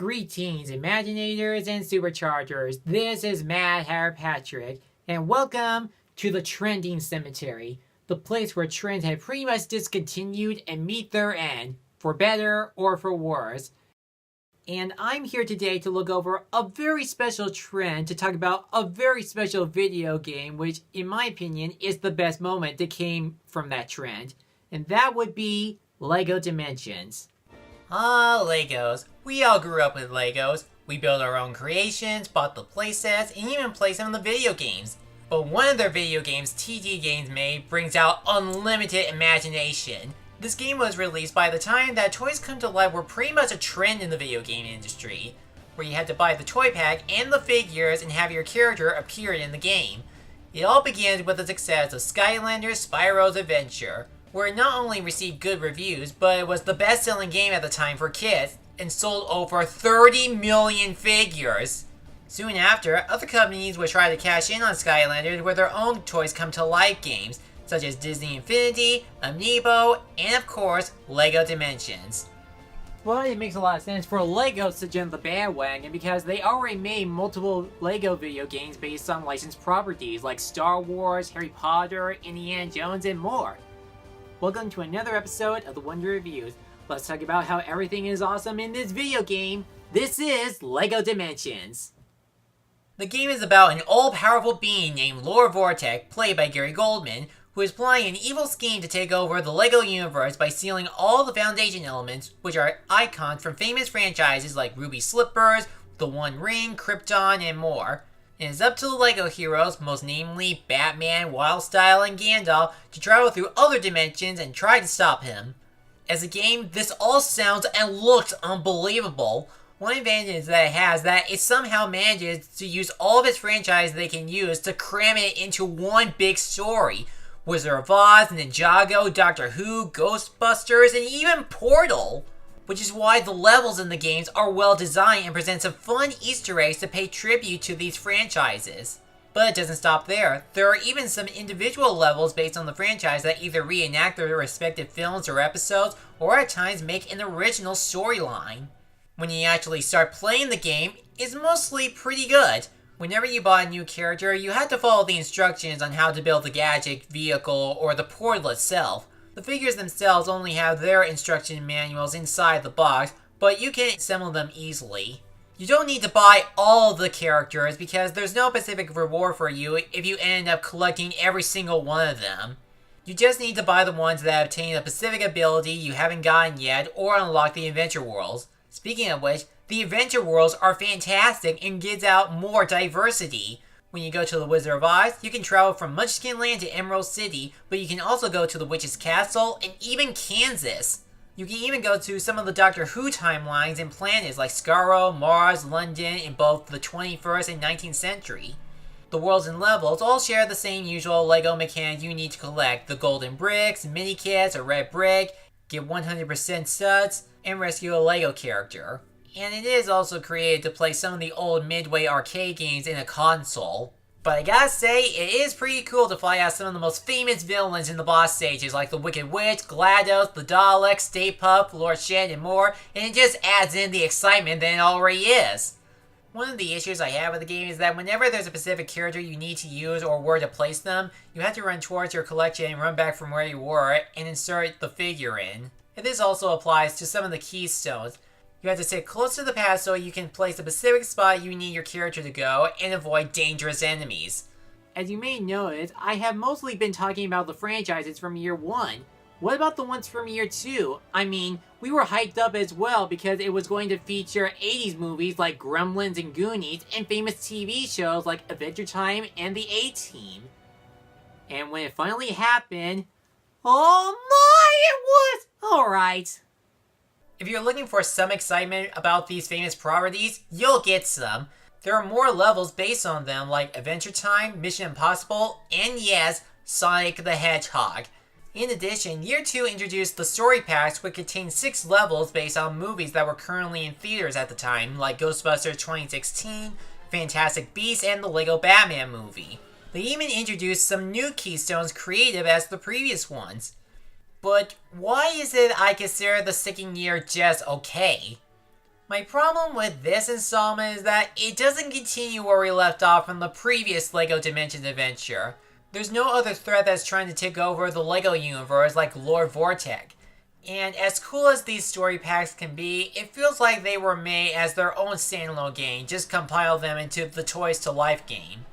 Greetings, Imaginators and Superchargers. This is Mad Hatter Patrick, and welcome to the Trending Cemetery, the place where trends have pretty much discontinued and meet their end, for better or for worse. And I'm here today to look over a very special trend, to talk about a very special video game, which, in my opinion, is the best moment that came from that trend. And that would be LEGO Dimensions. Legos. We all grew up with Legos. We built our own creations, bought the playsets, and even played some of the video games. But one of their video games TT Games made brings out unlimited imagination. This game was released by the time that toys come to life were pretty much a trend in the video game industry, where you had to buy the toy pack and the figures and have your character appear in the game. It all began with the success of Skylanders Spyro's Adventure, where it not only received good reviews, but it was the best-selling game at the time for kids, and sold over 30 million figures. Soon after, other companies would try to cash in on Skylanders with their own Toys Come to Life games, such as Disney Infinity, Amiibo, and of course, LEGO Dimensions. Well, it makes a lot of sense for LEGO to jump the bandwagon because they already made multiple LEGO video games based on licensed properties like Star Wars, Harry Potter, Indiana Jones, and more. Welcome to another episode of the Wonder Reviews. Let's talk about how everything is awesome in this video game. This is LEGO Dimensions. The game is about an all-powerful being named Lord Vortek, played by Gary Goldman, who is planning an evil scheme to take over the LEGO universe by stealing all the foundation elements, which are icons from famous franchises like Ruby Slippers, The One Ring, Krypton, and more. It is up to the LEGO heroes, most namely Batman, Wildstyle, and Gandalf, to travel through other dimensions and try to stop him. As a game, this all sounds and looks unbelievable. One advantage that it has is that it somehow manages to use all of its franchises they can use to cram it into one big story. Wizard of Oz, Ninjago, Doctor Who, Ghostbusters, and even Portal. Which is why the levels in the games are well designed and present some fun Easter eggs to pay tribute to these franchises. But it doesn't stop there. There are even some individual levels based on the franchise that either reenact their respective films or episodes, or at times make an original storyline. When you actually start playing the game, it's mostly pretty good. Whenever you buy a new character, you have to follow the instructions on how to build the gadget, vehicle, or the portal itself. The figures themselves only have their instruction manuals inside the box, but you can assemble them easily. You don't need to buy all of the characters because there's no specific reward for you if you end up collecting every single one of them. You just need to buy the ones that obtain a specific ability you haven't gotten yet or unlock the adventure worlds. Speaking of which, the adventure worlds are fantastic and gives out more diversity. When you go to the Wizard of Oz, you can travel from Munchkin Land to Emerald City, but you can also go to the Witch's Castle and even Kansas. You can even go to some of the Doctor Who timelines and planets like Skaro, Mars, London in both the 21st and 19th century. The worlds and levels all share the same usual LEGO mechanic you need to collect: the golden bricks, mini kits, a red brick, get 100% studs, and rescue a LEGO character. And it is also created to play some of the old Midway arcade games in a console. But I gotta say, it is pretty cool to fly out some of the most famous villains in the boss stages, like the Wicked Witch, GLaDOS, the Daleks, Stay Puft, Lord Shed, and more, and it just adds in the excitement that it already is. One of the issues I have with the game is that whenever there's a specific character you need to use or where to place them, you have to run towards your collection and run back from where you were and insert the figure in. And this also applies to some of the keystones. You have to sit close to the path so you can place a specific spot you need your character to go and avoid dangerous enemies. As you may notice, I have mostly been talking about the franchises from year 1. What about the ones from year 2? I mean, we were hyped up as well because it was going to feature 80s movies like Gremlins and Goonies and famous TV shows like Adventure Time and The A-Team. And when it finally happened, oh my, it was alright. If you're looking for some excitement about these famous properties, you'll get some. There are more levels based on them like Adventure Time, Mission Impossible, and yes, Sonic the Hedgehog. In addition, Year 2 introduced the story packs, which contain 6 levels based on movies that were currently in theaters at the time, like Ghostbusters 2016, Fantastic Beasts, and the Lego Batman movie. They even introduced some new keystones creative as the previous ones. But why is it I consider the second year just okay? My problem with this installment is that it doesn't continue where we left off from the previous LEGO Dimensions adventure. There's no other threat that's trying to take over the LEGO universe like Lord Vortek. And as cool as these story packs can be, it feels like they were made as their own standalone game, just compile them into the Toys to Life game.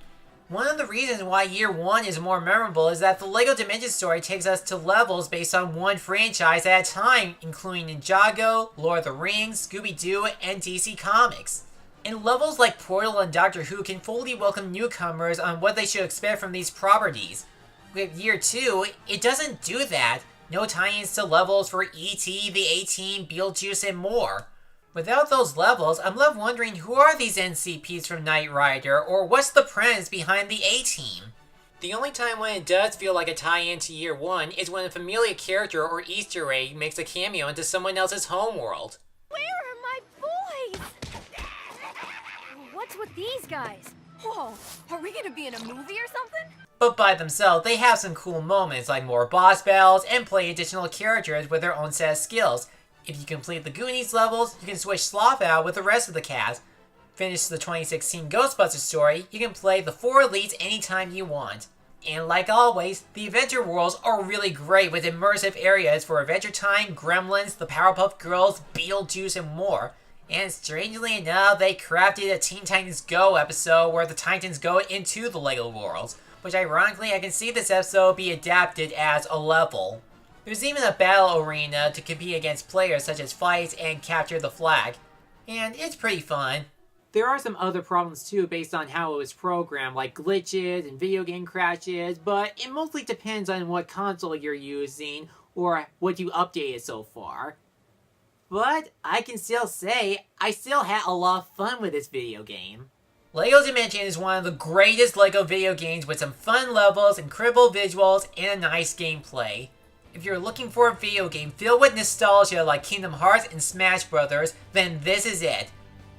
One of the reasons why Year 1 is more memorable is that the LEGO Dimensions story takes us to levels based on one franchise at a time, including Ninjago, Lord of the Rings, Scooby-Doo, and DC Comics. And levels like Portal and Doctor Who can fully welcome newcomers on what they should expect from these properties. With Year 2, it doesn't do that. No tie-ins to levels for E.T., the A-Team, Beetlejuice, and more. Without those levels, I'm left wondering who are these NCPs from Knight Rider, or what's the premise behind the A-Team? The only time when it does feel like a tie-in to Year 1 is when a familiar character or Easter egg makes a cameo into someone else's homeworld. Where are my boys? What's with these guys? Whoa, are we gonna be in a movie or something? But by themselves, they have some cool moments like more boss battles and play additional characters with their own set of skills. If you complete the Goonies levels, you can switch Sloth out with the rest of the cast. Finish the 2016 Ghostbusters story, you can play the 4 elites anytime you want. And like always, the adventure worlds are really great with immersive areas for Adventure Time, Gremlins, the Powerpuff Girls, Beetlejuice, and more. And strangely enough, they crafted a Teen Titans Go episode where the Titans go into the LEGO worlds, which ironically I can see this episode be adapted as a level. There's even a battle arena to compete against players such as Fight and Capture the Flag, and it's pretty fun. There are some other problems too based on how it was programmed, like glitches and video game crashes, but it mostly depends on what console you're using or what you updated so far. But I can still say, I still had a lot of fun with this video game. LEGO Dimensions is one of the greatest LEGO video games with some fun levels, incredible visuals, and a nice gameplay. If you're looking for a video game filled with nostalgia like Kingdom Hearts and Smash Bros., then this is it.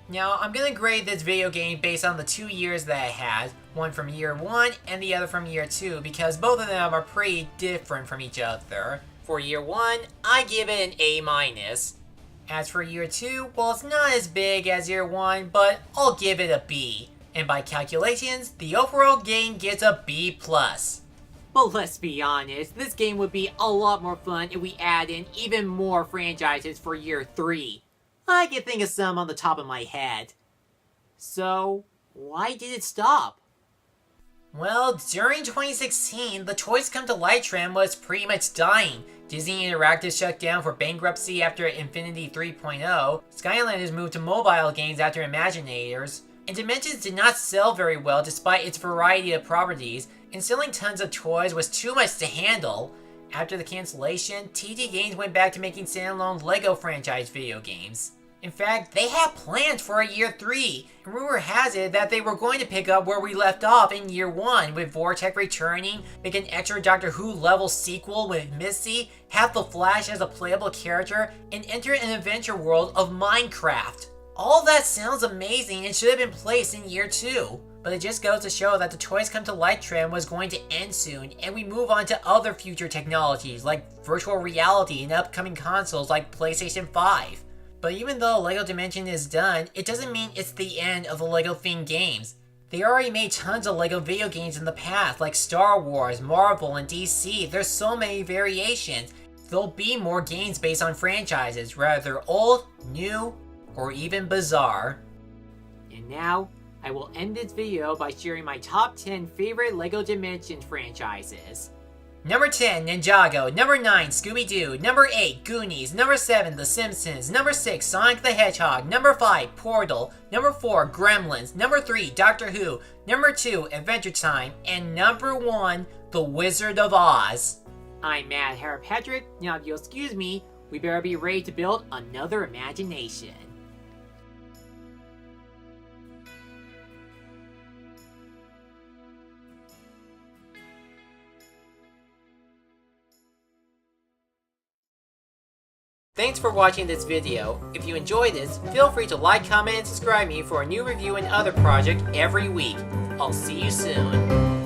Now, I'm gonna grade this video game based on the 2 years that it has, one from Year 1 and the other from Year 2, because both of them are pretty different from each other. For Year 1, I give it an A-. As for Year 2, well, it's not as big as Year 1, but I'll give it a B. And by calculations, the overall game gets a B+. But let's be honest, this game would be a lot more fun if we add in even more franchises for Year 3. I can think of some on the top of my head. So, why did it stop? Well, during 2016, the Toys Come to Life trend was pretty much dying. Disney Interactive shut down for bankruptcy after Infinity 3.0, Skylanders moved to mobile games after Imaginators, and Dimensions did not sell very well despite its variety of properties, and selling tons of toys was too much to handle. After the cancellation, TT Games went back to making standalone LEGO franchise video games. In fact, they had plans for a Year 3, and rumor has it that they were going to pick up where we left off in Year 1, with Vortek returning, make an extra Doctor Who level sequel with Missy, have the Flash as a playable character, and enter an adventure world of Minecraft. All that sounds amazing and should have been placed in Year 2. But it just goes to show that the Toys Come to Life trend was going to end soon, and we move on to other future technologies like virtual reality and upcoming consoles like PlayStation 5. But even though LEGO Dimension is done, it doesn't mean it's the end of the LEGO themed games. They already made tons of LEGO video games in the past, like Star Wars, Marvel, and DC. There's so many variations. There'll be more games based on franchises, whether they're old, new, or even bizarre. And now, I will end this video by sharing my top 10 favorite LEGO Dimensions franchises. Number 10, Ninjago. Number 9, Scooby-Doo. Number 8, Goonies. Number 7, The Simpsons. Number 6, Sonic the Hedgehog. Number 5, Portal. Number 4, Gremlins. Number 3, Doctor Who. Number 2, Adventure Time. And number 1, The Wizard of Oz. I'm Mad Hair Patrick. Now if you'll excuse me, we better be ready to build another imagination. Thanks for watching this video. If you enjoyed this, feel free to like, comment, and subscribe me for a new review and other project every week. I'll see you soon.